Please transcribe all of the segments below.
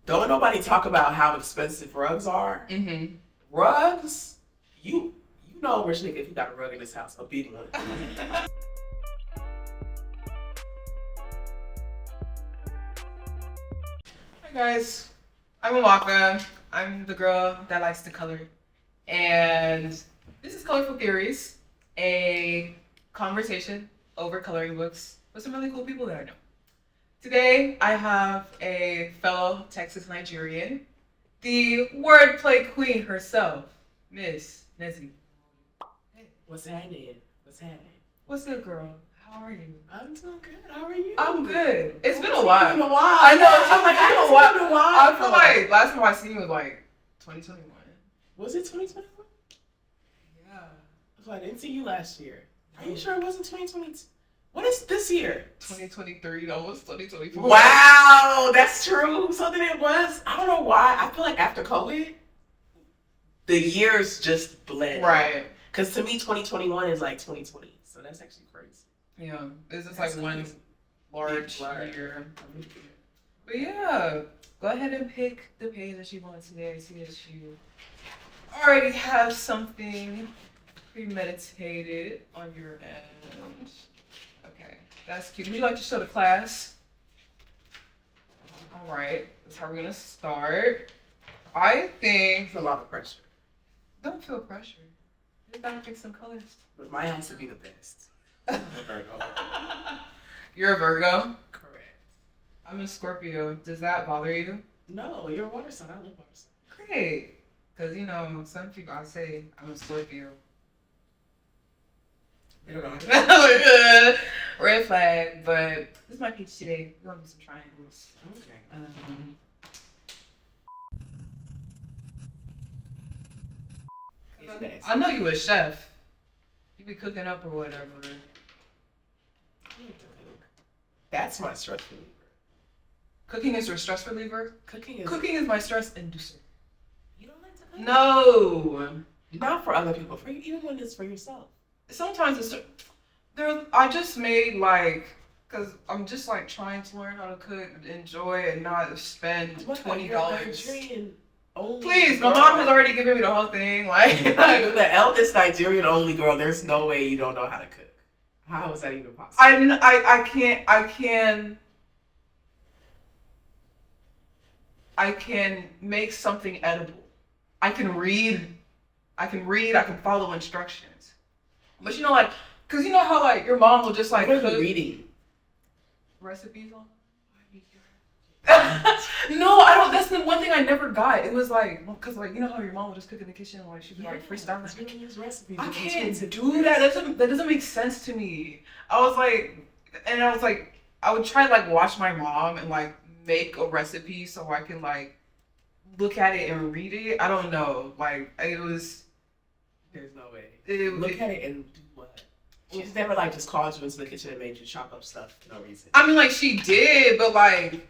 Don't nobody talk about how expensive rugs are. Mm-hmm. Rugs, you know a rich nigga if you got a rug in his house, a big one. Hi guys, I'm Amaka. I'm the girl that likes to color. And this is Colorful Theories, a conversation over coloring books with some really cool people that I know. Today, I have a fellow Texas Nigerian, the wordplay queen herself, Miss Nezi. Hey, what's happening? What's good, girl? How are you? I'm doing good. How are you? I'm good. It's been a while. Been a while. I know. It's been a while. Been a while. I feel like last time I seen you was like 2021. Was it 2021? Yeah. I didn't see you last year. Are you sure it wasn't 2022? What is this year? 2023, almost 2024. Wow, that's true. So then it was. I don't know why. I feel like after COVID, the years just blend. Right. Because to me, 2021 is like 2020. So that's actually crazy. Yeah. This is That's like one amazing. large Big year. But yeah, go ahead and pick the page that you want today. See that you already have something premeditated on your end. Okay, that's cute. Would you like to show the class? All right, that's how we're gonna start. I think. It's a lot of pressure. Don't feel pressure. You gotta pick some colors. But mine has to be the best. I'm a Virgo. You're a Virgo? Correct. I'm a Scorpio. Does that bother you? No, you're a water sign. I love water sign. Great. Because, you know, some people, I say I'm a Scorpio. Red flag, but this is my peach today. We're going to do some triangles. Okay. I know you a chef. You be cooking up or whatever. That's my stress reliever. Cooking is your stress reliever? Cooking Cooking is my stress inducer. You don't like to cook? No. Not for other people. For you, even when it's for yourself. Sometimes it's I just made like, cause I'm just like trying to learn how to cook, enjoy, and not spend $20. Please, my mom has already given me the whole thing. Like the eldest Nigerian only girl. There's no way you don't know how to cook. How is that even possible? I can make something edible. I can read, I can follow instructions. But you know, like, cause you know how like your mom will just like What are cook you reading? recipes on. No, I don't. That's the one thing I never got. It was like, cause like you know how your mom would just cook in the kitchen and like she'd be like freestyling. Recipes. I can't do that. That doesn't make sense to me. I was like, I would try to like watch my mom and like make a recipe so I can like look at it and read it. I don't know. Like it was. There's no way. Look at it and do what? She's never like just called you into the kitchen and made you chop up stuff for no reason. I mean, like she did, but like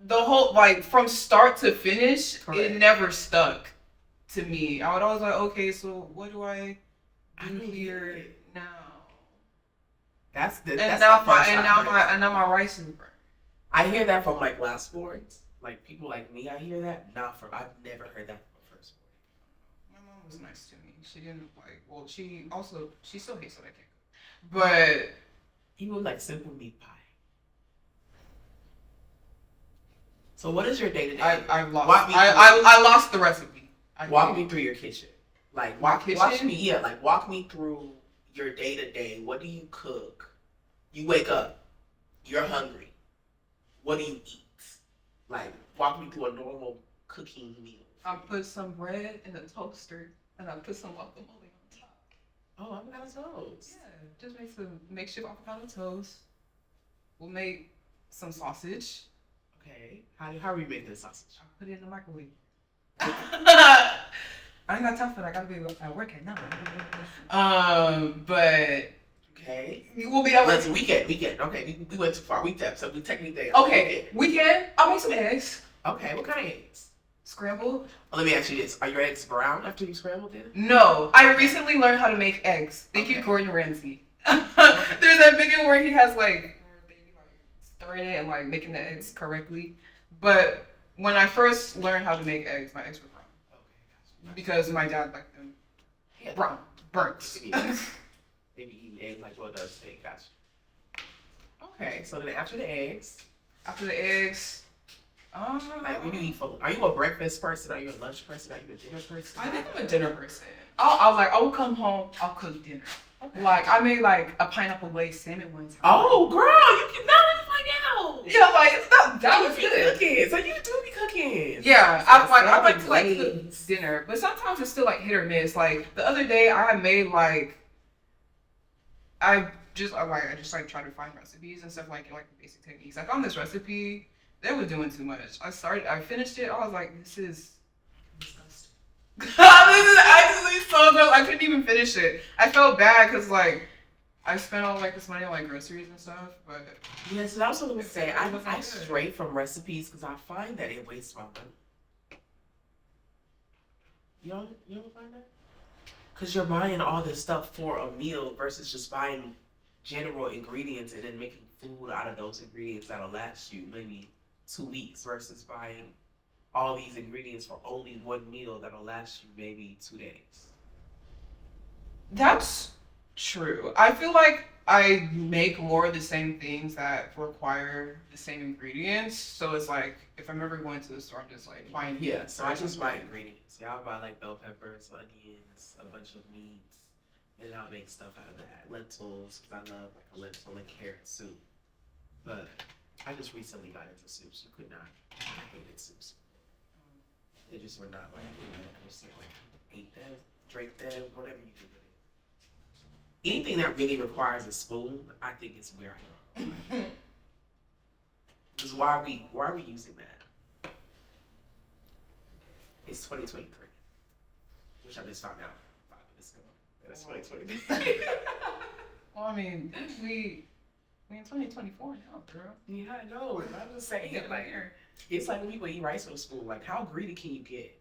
the whole like from start to finish, Correct. It never stuck to me. I would always like, okay, so what do I do here now? Now my rice is burnt. I hear that from like last boards. Like people like me, I hear that. Not from. I've never heard that from a first board. My mom was nice to me. She didn't like. Well, she still hates what I think. But even like simple meat pie. So what is your day to day? I lost the recipe. Walk me through your kitchen. Like walk me through your day to day. What do you cook? You wake up. You're hungry. What do you eat? Like walk me through a normal cooking meal. I put some bread in the toaster and I put some guacamole on top. Oh, avocado toast. Yeah, just make some makeshift avocado toast. We'll make some sausage. Okay. How are we making this sausage? I put it in the microwave. I ain't got time for that. I gotta be at work at night. But okay. We'll be at work. Weekend. Okay, we went too far. Weekend, so we technically okay. Weekend. I'll make some eggs. Okay, what kind of eggs? Scrambled. Well, let me ask you this: are your eggs brown after you scrambled them? No, I recently learned how to make eggs. Thank you, Gordon Ramsay. There's that video where he has like stirring it and like making the eggs correctly. But when I first learned how to make eggs, my eggs were brown. Okay, gotcha. Because my dad liked them brown, burnt. Maybe eating eggs like well done steak, gotcha. Okay, so then after the eggs. After the eggs, like when you eat for, are you a breakfast person? Are you a lunch person? Are you a dinner person? I think I'm a dinner person. I was like, I will come home, I'll cook dinner. Okay. Like I made like a pineapple glazed salmon one time. Oh, girl, you can not find out. Yeah, like it's not that was good. Cooking. So you do be cooking. Yeah, I like to like cook dinner, but sometimes it's still like hit or miss. Like the other day, I had made like I just like try to find recipes and stuff like basic techniques. I found this recipe. They were doing too much. I finished it. I was like, this is disgusting. This is actually so gross. I couldn't even finish it. I felt bad because like I spent all like this money on like groceries and stuff. But yes, and I was going to say I stray from recipes because I find that it wastes my money. You don't find that? Because you're buying all this stuff for a meal versus just buying general ingredients and then making food out of those ingredients that'll last you maybe 2 weeks versus buying all these ingredients for only one meal that'll last you maybe 2 days. That's true. I feel like I make more of the same things that require the same ingredients. So it's like if I'm ever going to the store, I'm just like buying. Yeah, so I just buy ingredients. Yeah, I'll buy like bell peppers, onions, a bunch of meats, and I'll make stuff out of that. Lentils, because I love like a lentil and carrot soup. But I just recently got into soups. You could not. I hated soups. They just were not like, I just like eat them, drink them, whatever you do with it. Anything that really requires a spoon, I think is where I am. Because why are we using that? It's 2023, which I just found out 5 minutes ago. That's 2023. Well, I mean, we in 2024 now, girl. Yeah, I know. I'm just saying, like, it's like when people eat rice with a spoon. Like, how greedy can you get?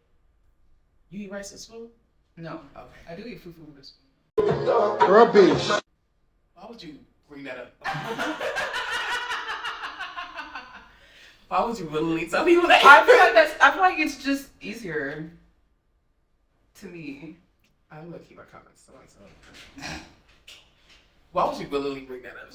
You eat rice with a spoon? No. Okay. I do eat fufu with a spoon. Rubbish. Why would you bring that up? Why would you willingly tell people that? I feel like it's just easier to me. I'm gonna keep my comments to myself. Why would you willingly bring that up?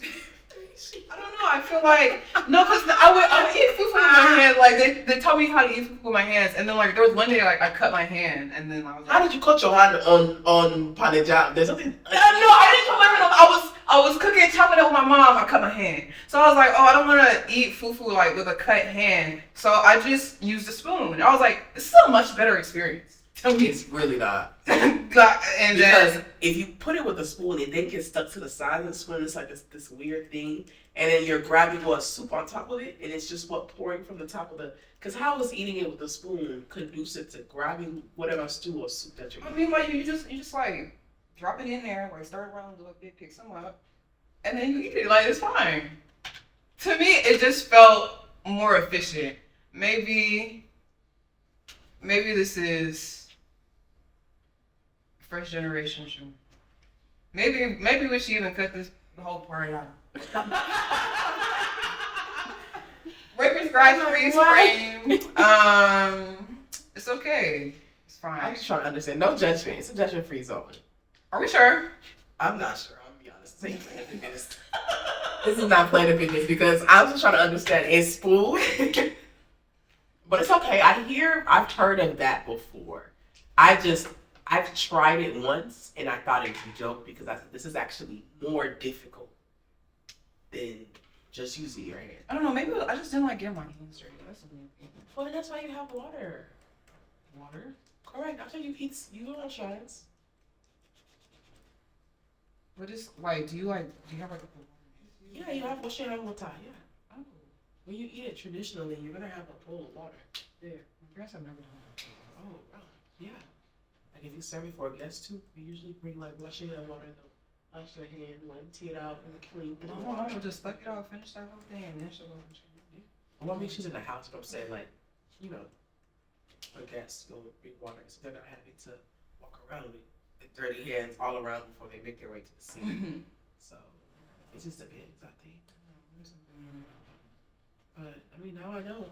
I don't know. I feel like no, because I would eat fufu with my hand. Like they taught me how to eat fufu with my hands, and then like there was one day like I cut my hand, and then I was like, how did you cut your hand on Panajam? There's something. No, I didn't cut my hand. I was cooking, chopping it with my mom. I cut my hand, so I was like, oh, I don't want to eat fufu like with a cut hand, so I just used a spoon. I was like, this is a much better experience. Tell me it's really not. And because then if you put it with a spoon, it then gets stuck to the side of the spoon. It's like this weird thing. And then you're grabbing soup on top of it, and it's just pouring from the top of the. Because how is eating it with a spoon conducive to grabbing whatever stew or soup that you're eating? I mean, like you just like drop it in there, like stir it around a little bit, pick some up, and then you eat it. Like it's fine. To me, it just felt more efficient. Maybe this is first generation shoe. Maybe we should even cut the whole part out. Breakfast rice freeze frame. It's okay. It's fine. I'm just trying to understand. No judgment. It's a judgment-free zone. Are we sure? I'm not sure. I'm gonna be honest. This is not plain opinions because I'm just trying to understand. It's food, but it's okay. I've heard of that before. I've tried it once and I thought it was a joke because I said this is actually more difficult than just using your hand. I don't know. Maybe I just didn't like getting my hands dirty. That's the main thing. Well, that's why you have water. Water? Correct. After you eat, you go on shines. What is like? Do you have like a? Yeah, you have wash your hand with time. Yeah. Oh. When you eat it traditionally, you're gonna have a bowl of water. Yeah. My parents have never done that. Oh, wow. Yeah. Like if you serve it for a guest too, we usually bring like wash your hand water though. Wash your hand, empty it out, and clean. My mom will just suck it out, finish that whole thing, and then she'll go. Well, I mean, she's in the house, but I'm saying like, you know, a guest go bring water, so they're not having to walk around with dirty hands all around before they make their way to the sink. So it just depends, I think. But I mean, now I know.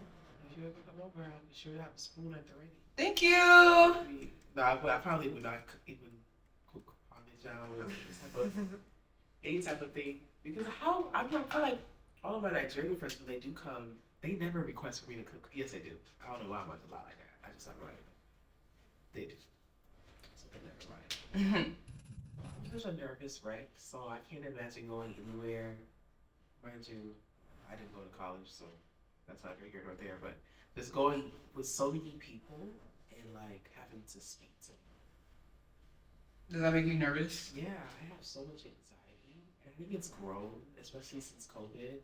if you ever come over, I'll be sure to have a spoon at the ready. Thank you. No, I probably would not even cook parmesan or any type of thing. Because I feel like all of my Nigerian friends, when they do come, they never request for me to cook. Yes, they do. I don't know why I'm like a lot like that. I just have right. They do. So they never mind. I'm such a nervous wreck, so I can't imagine going anywhere. Mind you, I didn't go to college, so that's not here nor there. But just going with so many people and like having to speak to them. Does that make you nervous? Yeah, I have so much anxiety. I think it's grown, especially since COVID.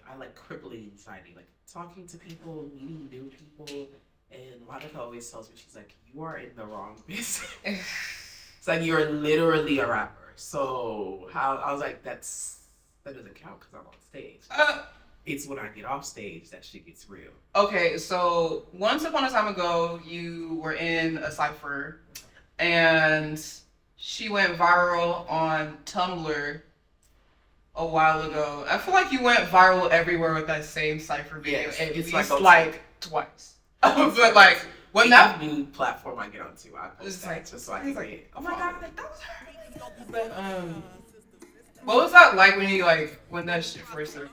I like crippling anxiety, like talking to people, meeting new people. And Monica always tells me, she's like, you are in the wrong business. It's like you're literally a rapper. So how I was like, that doesn't count because I'm on stage. It's when I get off stage that shit gets real. Okay, so once upon a time ago, you were in a cypher, and she went viral on Tumblr a while ago. I feel like you went viral everywhere with that same cypher video, Yes, at it's least like twice. But like when that new platform I get onto, I post that like, just so I can get. oh my god, that was her. But what was that like when that shit first started?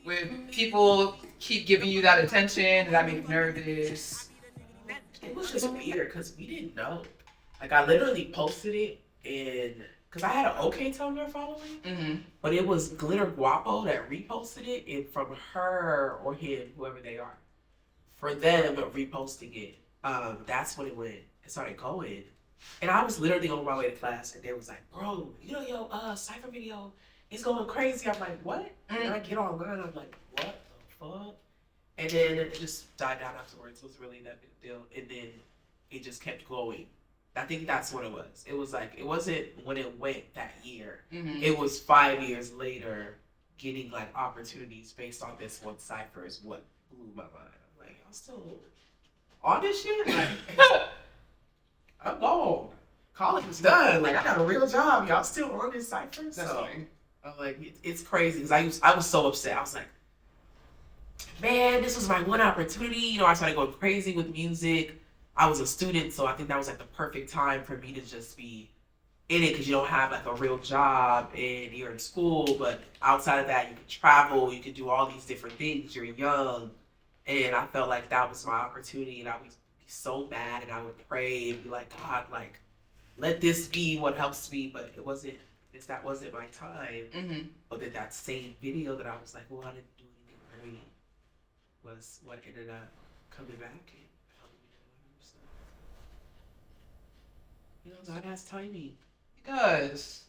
When people keep giving you that attention, did that make you nervous? It was just weird because we didn't know. Like I literally posted it because I had an OK Tumblr following, but it was Glitter Guapo that reposted it, and from her or him, whoever they are, for them reposting it, that's when it started going. And I was literally on my way to class, and they was like, bro, you know your cypher video is going crazy. I'm like, what? And I get online, I'm like, what the fuck? And then it just died down afterwards. It was really that big deal. And then it just kept going. I think that's what it was. It was like, it wasn't when it went that year. It was 5 years later getting like opportunities based on this one cipher is what blew my mind. I'm like, I'm still on this shit? Like, I'm gone. College is done. Like, I got a real job. Y'all still on this cipher? That's funny. I'm like, it's crazy. Because I was so upset. I was like, man, this was my one opportunity. You know, I started going crazy with music. I was a student, so I think that was like the perfect time for me to just be in it because you don't have like a real job and you're in school. But outside of that, you can travel, you can do all these different things. You're young. And I felt like that was my opportunity, and I would be so mad, and I would pray and be like, God, like, let this be what helps me. But it wasn't. That wasn't my time. But then that same video that I was like, well, I didn't do anything great, was what ended up coming back and helping me do other stuff. You know, God has timing. He does.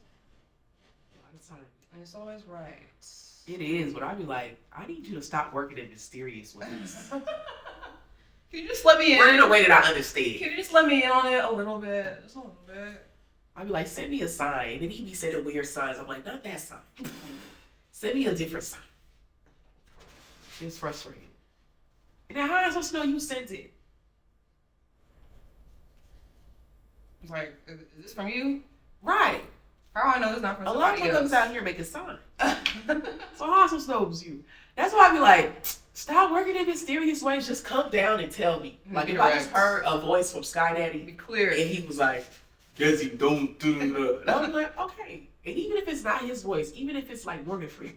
A lot of time. And it's always right. It is, but I'd be like, I need you to stop working in mysterious ways. Can you just let me in? Work in a way that I understand. Can you just let me in on it a little bit? Just a little bit. I'd be like, send me a sign. And then he'd be sending weird signs. I'm like, not that sign. Send me a different sign. It's frustrating. And then how am I supposed to know you sent it? It's like, is this from you? Right. How do I know it's not from A lot somebody of else? them out here making signs. So how am I supposed to know it was you? That's why I be like, stop working in mysterious ways. Just come down and tell me. Like, if I just heard a voice from Sky Daddy, Be clear. and he was like, Nezi, don't do that. And I'm like, okay. And even if it's not his voice, even if it's like Morgan Freeman,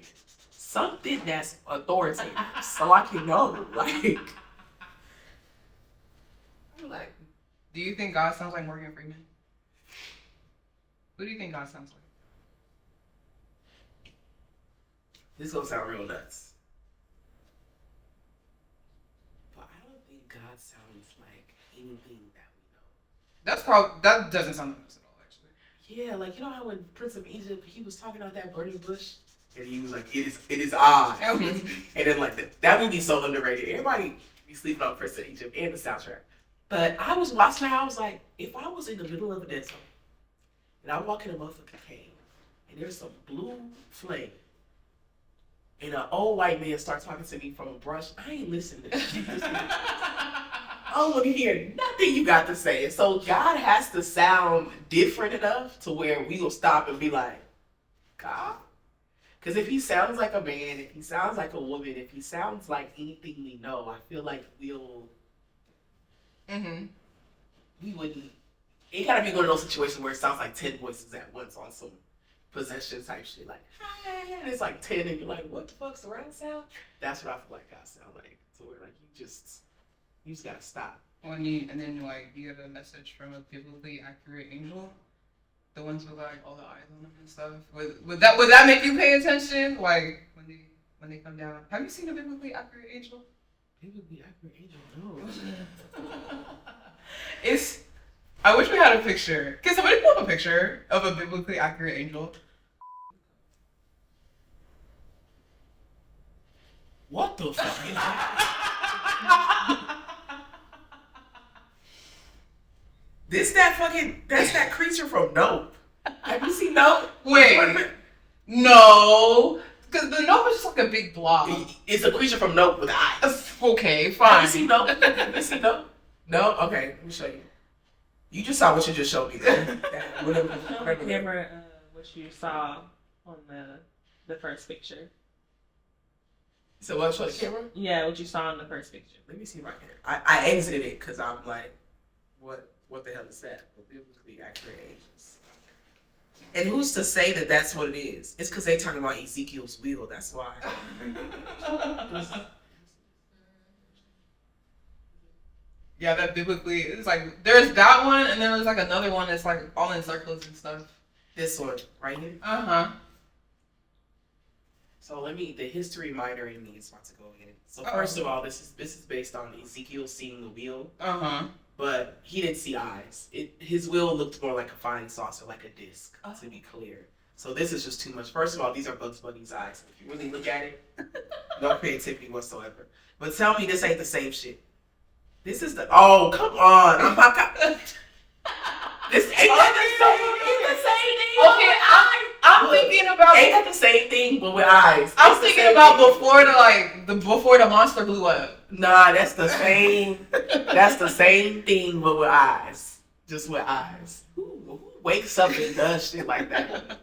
something that's authoritative, so I can know. Like, I'm like, Do you think God sounds like Morgan Freeman? Who do you think God sounds like? this gonna sound real nuts. But I don't think God sounds like anything that we know. That doesn't sound like us at all, actually. Yeah, like, you know how when Prince of Egypt, he was talking about that burning bush? And he was like, it is I. And then, like, that movie's so underrated. Everybody be sleeping on Prince of Egypt and the soundtrack. But I was watching that, I was like, if I was in the middle of a desert, and I walk in a motherfucking cave, and there's some blue flame, and an old white man starts talking to me from a brush, I ain't listening to this shit. I don't want to hear nothing you got to say. And so God has to sound different enough to where we will stop and be like, God? Because if he sounds like a man, if he sounds like a woman, if he sounds like anything we know, I feel like we wouldn't. It gotta be one of those situations where it sounds like 10 voices at once on some possession type shit. Like, hi, and it's like 10, and you're like, what the fuck's surround sound? That's what I feel like I sound like. So we're like, you just gotta stop. And then like you get a message from a biblically accurate angel, the ones with like all the eyes on them and stuff. Would that make you pay attention? Like when they come down. Have you seen a biblically accurate angel? Biblically accurate angel? No. I wish we had a picture. Can somebody pull up a picture of a biblically accurate angel? What the fuck is that? That's that creature from Nope. Have you seen Nope? Wait. No. Because the Nope is just like a big blob. It's a creature from Nope with eyes. Okay, fine. Have you seen Nope? Have you seen Nope? No? Okay, let me show you. You just saw what you just showed me. Show the camera what you saw on the first picture. So what? Show the camera? Yeah, what you saw in the first picture. Let me see right here. I exited it because I'm like, what the hell is that? Biblically accurate angels. And who's to say that that's what it is? It's because they talking about Ezekiel's wheel. That's why. Yeah, that biblically, it's like, there's that one, and then there's like another one that's like all in circles and stuff. This one, right here? Uh-huh. So the history minor in me is about to go in. So first of all, this is based on Ezekiel seeing the wheel. Uh-huh. But he didn't see eyes. His wheel looked more like a fine saucer, like a disc, to be clear. So this is just too much. First of all, these are Bugs Bunny's eyes. If you really look at it, no creativity whatsoever. But tell me this ain't the same shit. This is oh, come on. Amaka. This ain't the same thing. Okay, I'm thinking about. Ain't that the same thing, but with eyes? I'm thinking about before the monster blew up. Nah, that's the same. That's the same thing, but with eyes. Just with eyes. Who wakes up and does shit like that?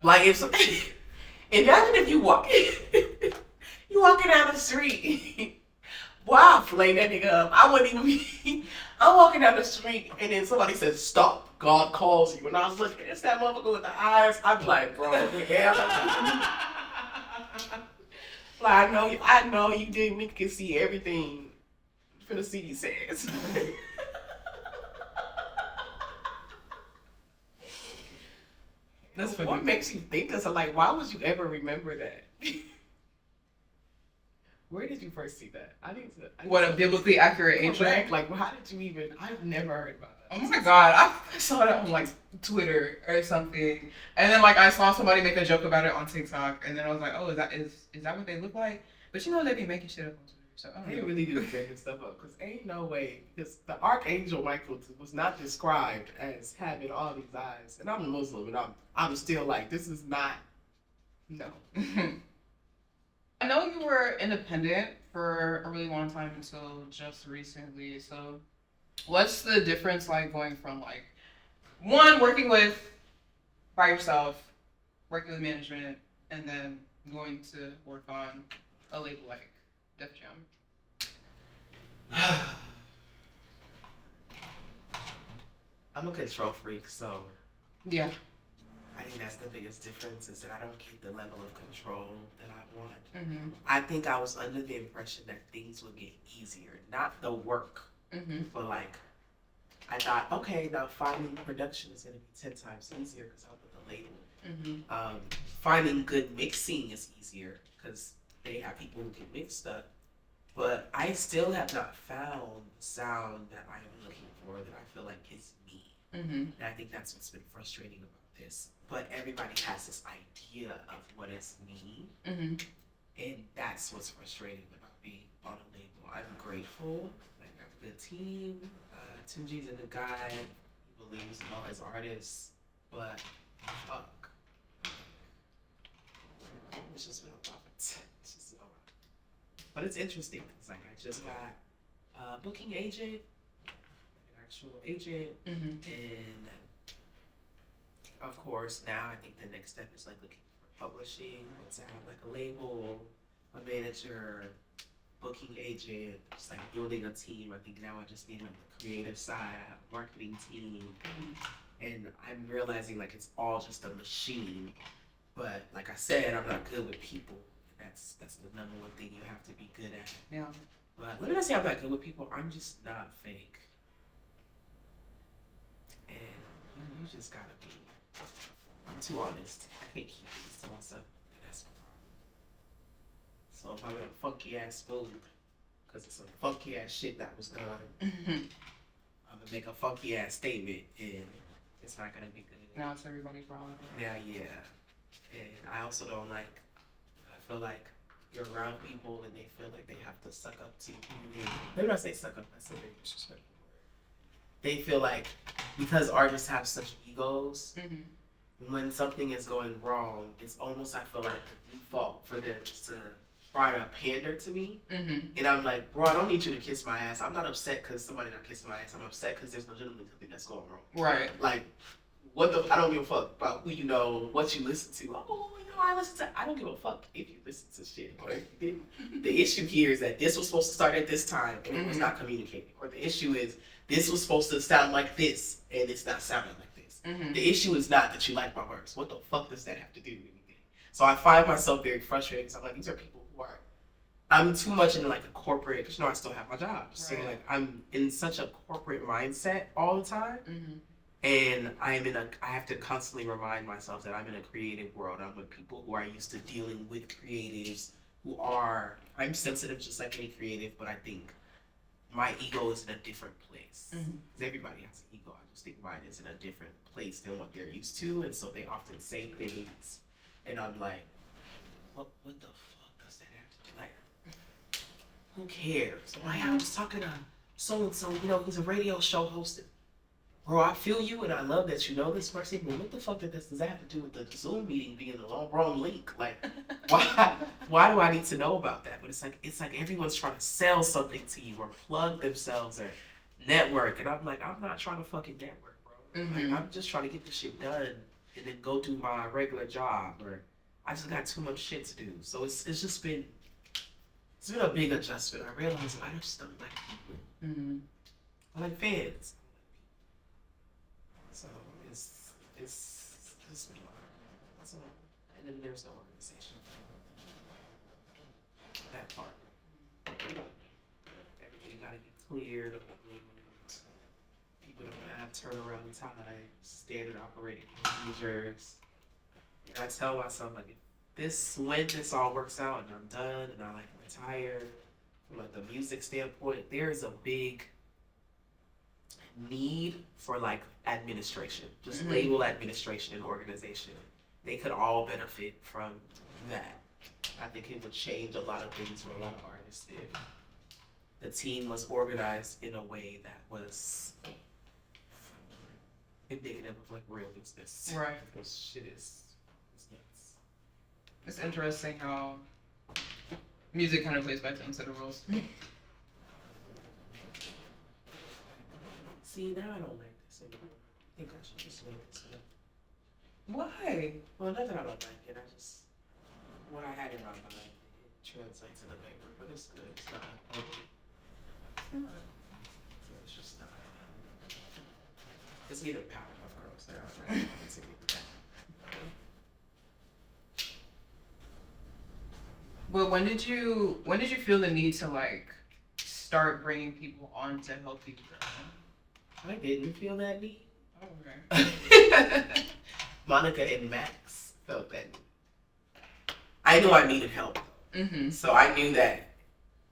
Like if you walking down the street. Wow, flame that nigga up. I wouldn't even be. I'm walking down the street and then somebody says, stop. God calls you. And I was looking, it's that motherfucker with the eyes. I'm like, bro, yeah. Like, I know you didn't. Nigga can see everything. For the CD says. That's funny. What makes you think this? Like, why would you ever remember that? Where did you first see that? I need what, a biblically accurate angel? Like, how did you even? I've never heard about that. Oh my god, I saw that on like Twitter or something, and then like I saw somebody make a joke about it on TikTok, and then I was like, oh, is that what they look like? But you know they be making shit up on Twitter, so I don't know. They really do making stuff up because ain't no way. Because the Archangel Michael was not described as having all these eyes, and I'm a Muslim, and I'm still like, this is not. No. I know you were independent for a really long time until just recently. So, what's the difference like going from like working by yourself, working with management, and then going to work on a label like Def Jam? I'm a control freak, so yeah. I think that's the biggest difference is that I don't keep the level of control that I want. Mm-hmm. I think I was under the impression that things would get easier, not the work, but like I thought, okay, now finding production is going to be 10 times easier because I'm with the label. Finding good mixing is easier because they have people who can mix stuff. But I still have not found the sound that I am looking for that I feel like is me. And I think that's what's been frustrating about this. But everybody has this idea of what is me. And that's what's frustrating about being on a label. I'm grateful. Like, I have a good team. Tunji's a good guy. He believes in all his artists. But, fuck. It's just been a lot. It's just a lot. But it's interesting. It's like I just got a booking agent, an actual agent, and of course now I think the next step is like looking for publishing, to have like a label, a manager, booking agent, just like building a team. I think now I just need like the creative side, marketing team, and I'm realizing like it's all just a machine. But like I said, I'm not good with people. That's the number one thing you have to be good at. Yeah. But when I say I'm not good with people, I'm just not fake. And you just gotta be. I'm too honest. I can't keep things to myself. That's my problem. So if I'm in a funky ass mood, because it's some funky ass shit that was done, I'm gonna make a funky ass statement, and it's not gonna be good. Now it's everybody's problem. Yeah. And I also don't like. I feel like you're around people and they feel like they have to suck up to you. Maybe not say suck up. That's a very disrespectful word. They feel like because artists have such egos. When something is going wrong, it's almost, I feel like, the default for them to try to pander to me. And I'm like, bro, I don't need you to kiss my ass. I'm not upset because somebody not kissing my ass. I'm upset because there's legitimately something that's going wrong. Right. Like, I don't give a fuck about who you know, what you listen to. Oh, I don't give a fuck if you listen to shit. Or the issue here is that this was supposed to start at this time and it was not communicated. Or the issue is this was supposed to sound like this and it's not sounding like this. The issue is not that you like my works. What the fuck does that have to do with anything? So I find myself very frustrated because I'm like, these are people who are, I'm too much in like a corporate, because I still have my job. So like I'm in such a corporate mindset all the time. And I have to constantly remind myself that I'm in a creative world. I'm with people who are used to dealing with creatives I'm sensitive just like any creative, but I think my ego is in a different place. Because everybody has an ego. I just think mine is in a different place than what they're used to. And so they often say things. And I'm like, what the fuck does that have to do? Like, who cares? I was talking to so-and-so, he's a radio show hosted. Bro, I feel you and I love that you know this person, but what the fuck does that have to do with the Zoom meeting being the wrong link? Like, why do I need to know about that? But it's like everyone's trying to sell something to you or plug themselves or network, and I'm like, I'm not trying to fucking network, bro. Like, I'm just trying to get this shit done and then go do my regular job, or I just got too much shit to do. So it's been a big adjustment. I realized I just don't like people. I like fans. So it's been a lot. So, and then there's no organization. That part. Everything gotta get cleared. People don't have turnaround time, standard operating procedures. And I tell myself like when this all works out and I'm done and I like retire from like the music standpoint, there's a big need for like administration, just label administration and organization. They could all benefit from that. I think it would change a lot of things for a lot of artists if the team was organized in a way that was indicative of like real business. Right. Because shit is nuts. It's interesting how music kind of plays by its own set of rules. See, now I don't like this anymore. I think I should just leave this up. Why? Well, not that I don't like it. What I had in my mind, it translates in the paper, but it's good. It's not. It's just not. It's neither Powerpuff Girls. They're all right. It's either But when did you feel the need to like start bringing people on to help you grow? I didn't feel that need. Oh, okay. Monica and Max felt that need. I knew I needed help. So I knew that,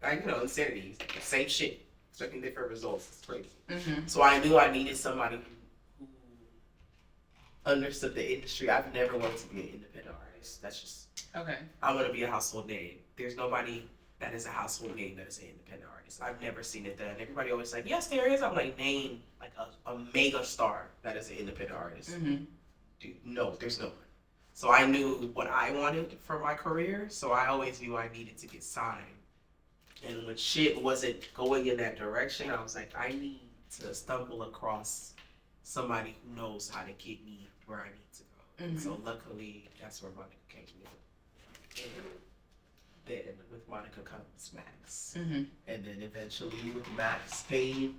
insanity, same shit, expecting different results. It's crazy. So I knew I needed somebody who understood the industry. I've never wanted to be an independent artist. That's just, Okay. I want to be a household name. There's nobody that is a household name that is an independent artist. I've never seen it done. Everybody always like, yes, there is. I'm like, name like a mega star that is an independent artist. Dude, no, there's no one. So I knew what I wanted for my career, so I always knew I needed to get signed. And when shit wasn't going in that direction, I was like, I need to stumble across somebody who knows how to get me where I need to go. Mm-hmm. So luckily, that's where Monica came in. And then with Monica comes Max. Mm-hmm. And then eventually with Max came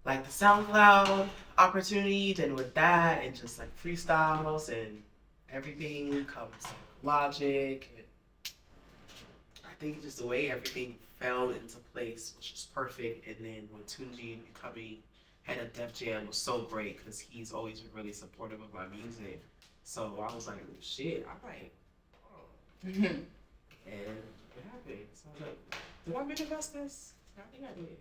like the SoundCloud opportunity. Then with that and just like freestyles and everything comes Logic. And I think just the way everything fell into place was just perfect. And then with Tunji becoming head of Def Jam was so great because he's always been really supportive of my music. So I was like, oh, shit, I might. Oh. And it happened. So I was like, did I manifest this? I think I did.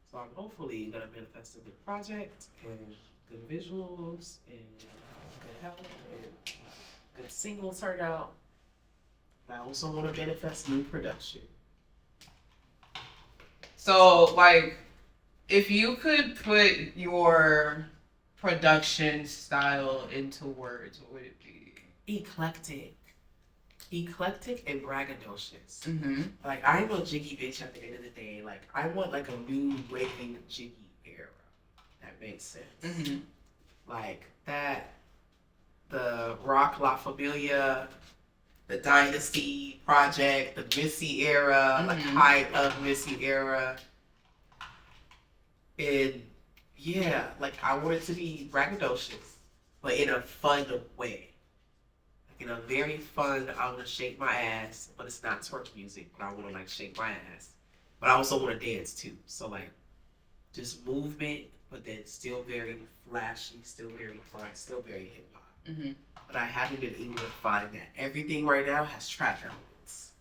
So I'm hopefully gonna manifest a good project and good visuals and good health and good single turnout. I also want to manifest new production. So, like, if you could put your production style into words, what would it be? Eclectic and braggadocious. Mm-hmm. Like, I'm a jiggy bitch at the end of the day. Like, I want like a new waving jiggy era. That makes sense. Mm-hmm. Like that, the Rock La Familia, the Dynasty Project, the Missy era, mm-hmm. like height of Missy era. And yeah, like I want it to be braggadocious, but in a fun way. Like in a very fun, I want to shake my ass, but it's not twerk music, but I want to like shake my ass. But I also want to dance too. So like just movement, but then still very flashy, still very fun, still very hip hop. Mm-hmm. But I haven't been able to find that. Everything right now has trap elements.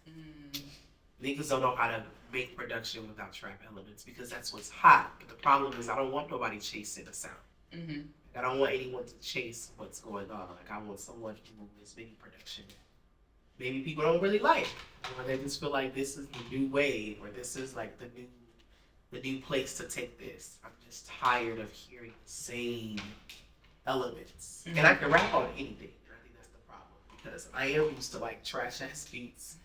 Niggas don't know how to make production without trap elements because that's what's hot. But the problem is I don't want nobody chasing a sound. Mm-hmm. I don't want anyone to chase what's going on. Like I want someone who is making production maybe people don't really like. Or they just feel like this is the new wave or this is like the new place to take this. I'm just tired of hearing the same elements. Mm-hmm. And I can rap on anything. I think that's the problem because I am used to like trash ass beats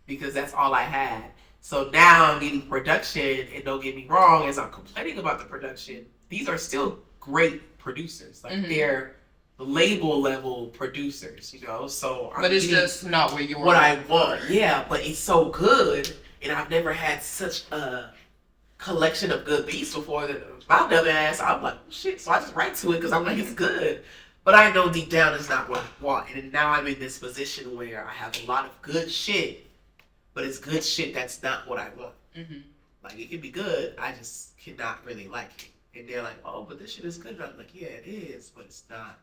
because that's all I had. So now I'm getting production, and don't get me wrong, as I'm complaining about the production, these are still great producers. Like mm-hmm. they're label level producers, you know. So but it's just not what I want. Yeah, but it's so good, and I've never had such a collection of good beats before. That my dumb ass, I'm like, oh, shit. So I just write to it because I'm like, it's good. But I know deep down it's not what I want. And now I'm in this position where I have a lot of good shit, but it's good shit that's not what I want. Mm-hmm. Like, it can be good, I just cannot really like it. And they're like, oh, but this shit is good. And I'm like, yeah, it is, but it's not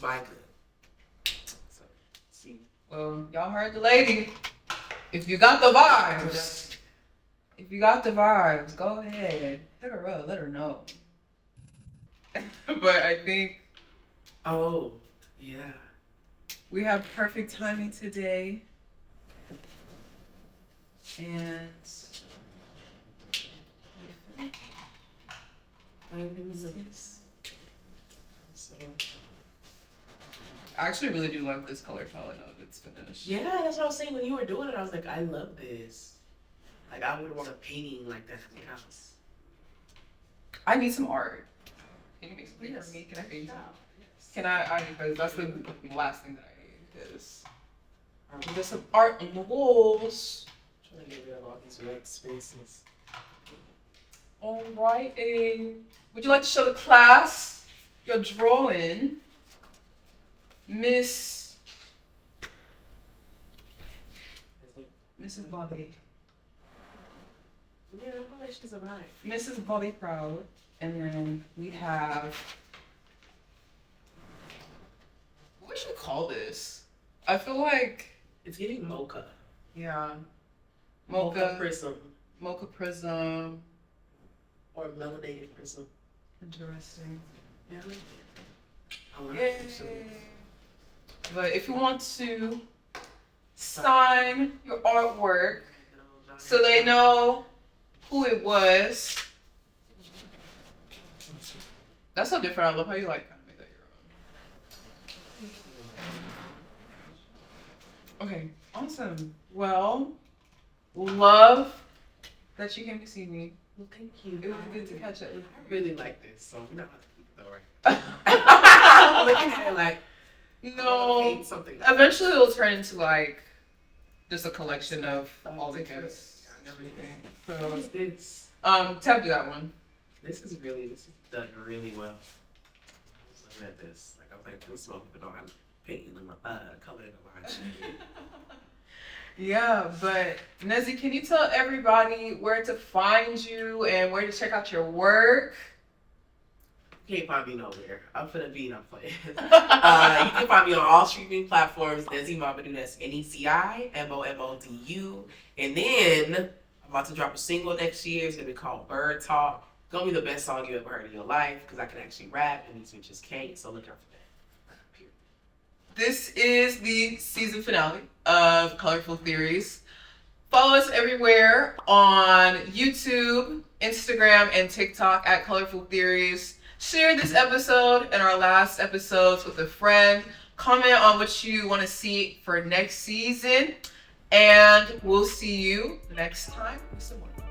my good. So, see. Well, y'all heard the lady. If you got the vibes, go ahead. Hit her up, let her know. But I think... Oh, yeah. We have perfect timing today. And... I actually really do love this color palette of it's finished. Yeah, that's what I was saying when you were doing it. I was like, I love this. Like, I would want a painting like that in my house. I need some art. Can you make something for me? Can I paint? Yes. Can I because that's the last thing that I need is there's some art on the walls. I'm trying to get rid of all these red spaces. Alright, would you like to show the class your drawing? Mrs. Bobby. Yeah, I feel like she's alright. Mrs. Bobby Proud. And then we have... What should we call this? I feel like... It's getting mocha. Yeah. Mocha prism. Mocha prism. Or melanated prism. Interesting. Yeah. Yay. But if you want to sign your artwork so they know who it was. That's so different. I love how you like kind of make that your own. Okay, awesome. Well, love that you came to see me. Well, thank you. It was good to catch up with you. I really like this, so we're not though, right? I'm looking at it like, No. paint something. Eventually, it'll turn into like just a collection of all the gifts and everything. So, What's this? Tab, do that one. This is done really well. I was looking at this. Like, I was like, this smoke, but I'm painting in my color in the line. Yeah, but Nezi, can you tell everybody where to find you and where to check out your work? You can't find me nowhere. I'm finna be, not playing. You can find me on all streaming platforms. Nezi Momodu, that's Neci Momodu. And then I'm about to drop a single next year. It's gonna be called Bird Talk. It's gonna be the best song you ever heard in your life because I can actually rap and these bitches can't. So look out for that. Period. This is the season finale of Colorful Theories. Follow us everywhere on YouTube, Instagram, and TikTok at Colorful Theories. Share this episode and our last episodes with a friend. Comment on what you want to see for next season. And we'll see you next time with some more.